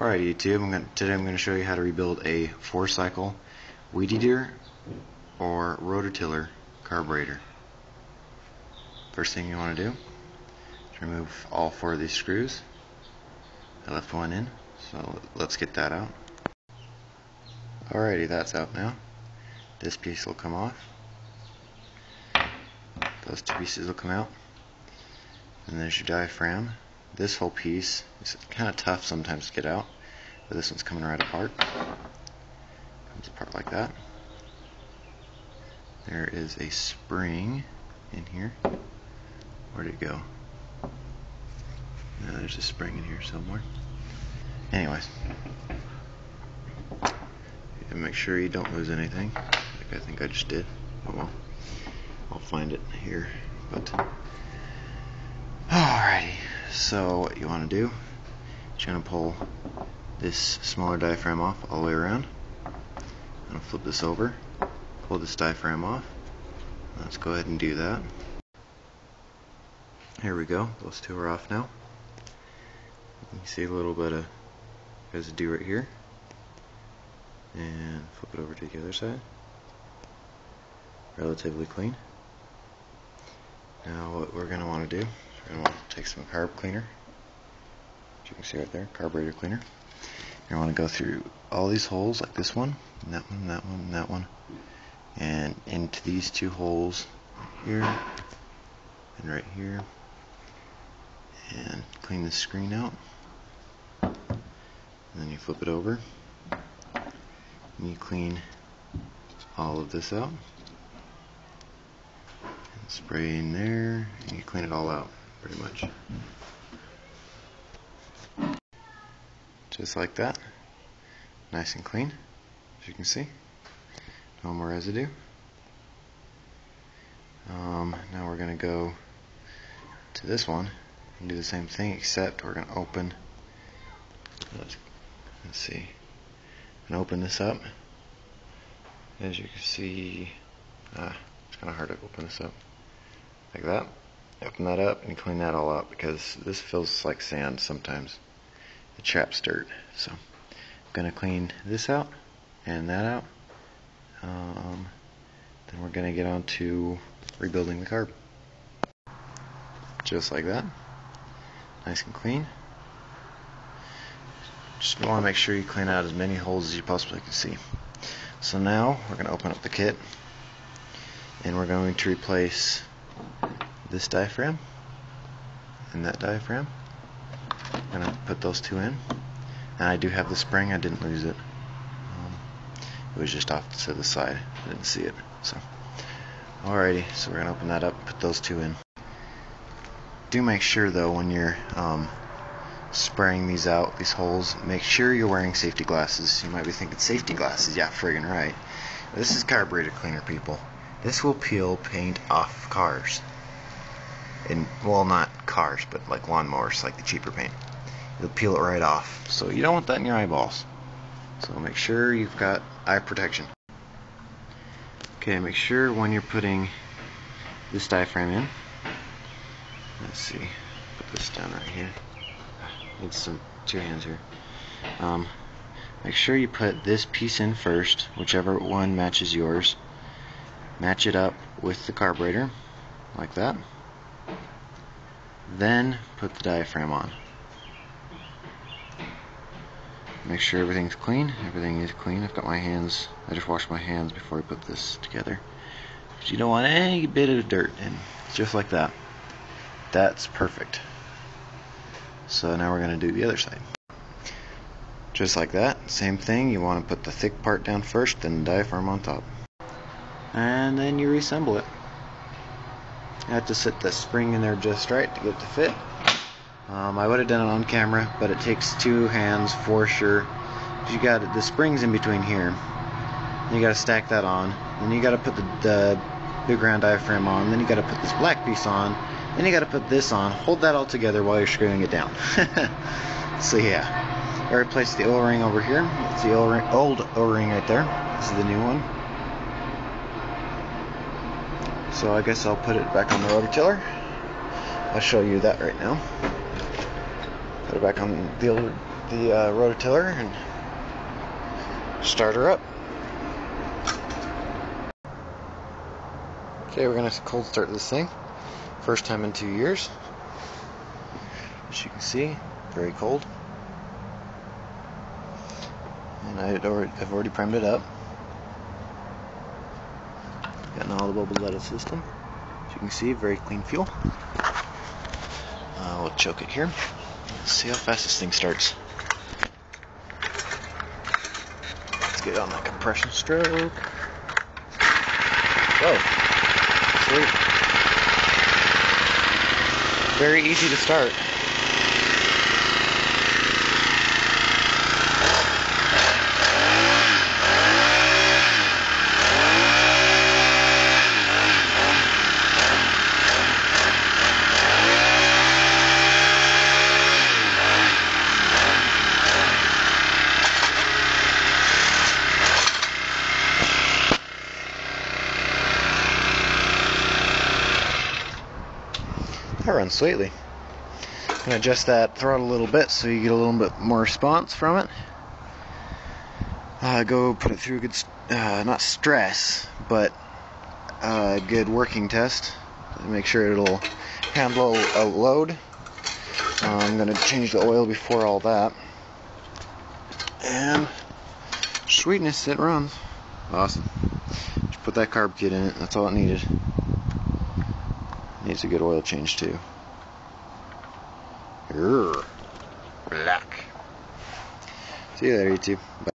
Alright YouTube, today I'm going to show you how to rebuild a 4-cycle weedeater or rototiller carburetor. First thing you want to do is remove all 4 of these screws. I left one in, so let's get that out. Alrighty, that's out now. This piece will come off. Those 2 pieces will come out. And there's your diaphragm. This whole piece is kind of tough sometimes to get out, but this one's coming right apart. Comes apart like that. There is a spring in here. Where'd it go? No, there's a spring in here somewhere. Anyways, make sure you don't lose anything, like I think I just did. Oh well, I'll find it here. But alrighty. So what you want to do is you're going to pull this smaller diaphragm off all the way around. I'm going to flip this over, pull this diaphragm off. Let's go ahead and do that. Here we go. Those 2 are off now. You can see a little bit of residue right here. And flip it over to the other side. Relatively clean. Now what we're going to want to do, we're going to want to take some carb cleaner, as you can see right there, carburetor cleaner. You want to go through all these holes, like this one, and that one, that one, and that one, and into these 2 holes here, and right here, and clean the screen out. And then you flip it over, and you clean all of this out. And spray in there, and you clean it all out. Pretty much. Just like that. Nice and clean, as you can see. No more residue. Now we're going to go to this one and do the same thing, except we're going to open, let's see, and open this up. As you can see, it's kind of hard to open this up. Like that. Open that up and clean that all out, because this feels like sand sometimes. It traps dirt. So I'm going to clean this out and that out. Then we're going to get on to rebuilding the carb. Just like that. Nice and clean. Just want to make sure you clean out as many holes as you possibly can see. So now we're going to open up the kit, and we're going to replace this diaphragm and that diaphragm. I'm going to put those 2 in, and I do have the spring. I didn't lose it. It was just off to the side. I didn't see it. So alrighty, so we're going to open that up, put those 2 in. Do make sure though, when you're spraying these out, these holes, make sure you're wearing safety glasses. You might be thinking, safety glasses? Yeah, friggin' right. This is carburetor cleaner, people. This will peel paint off cars. And, well, not cars, but like lawnmowers, like the cheaper paint. It'll peel it right off. So you don't want that in your eyeballs. So make sure you've got eye protection. Okay, make sure when you're putting this diaphragm in, let's see, put this down right here. Need some 2 hands here. Make sure you put this piece in first, whichever one matches yours. Match it up with the carburetor, like that. Then put the diaphragm on. Make sure everything's clean. Everything is clean. I've got my hands, I just washed my hands before I put this together, because you don't want any bit of dirt in. Just like that. That's perfect. So now we're going to do the other side. Just like that. Same thing. You want to put the thick part down first, then the diaphragm on top. And then you reassemble it. You have to set the spring in there just right to get it to fit. I would have done it on camera, but it takes 2 hands for sure. You got the springs in between here. You got to stack that on. Then you got to put the big round diaphragm on. Then you got to put this black piece on. Then you got to put this on. Hold that all together while you're screwing it down. So yeah, I replaced the O-ring over here. It's the old O-ring right there. This is the new one. So I guess I'll put it back on the rototiller. I'll show you that right now. Put it back on the old the rototiller and start her up. Okay, we're going to cold start this thing. First time in 2 years. As you can see, very cold. And I've already primed it up. Gotten all the bubbles out of the system. As you can see, very clean fuel. We'll choke it here. Let's see how fast this thing starts. Let's get on that compression stroke. Whoa. Sweet. Very easy to start. That runs sweetly. I'm going to adjust that throttle a little bit so you get a little bit more response from it. Go put it through a good, not stress, but a good working test to make sure it'll handle a load. I'm going to change the oil before all that. And sweetness, it runs. Awesome. Just put that carb kit in it, that's all it needed. Needs a good oil change too. Black. See you later, YouTube. Bye.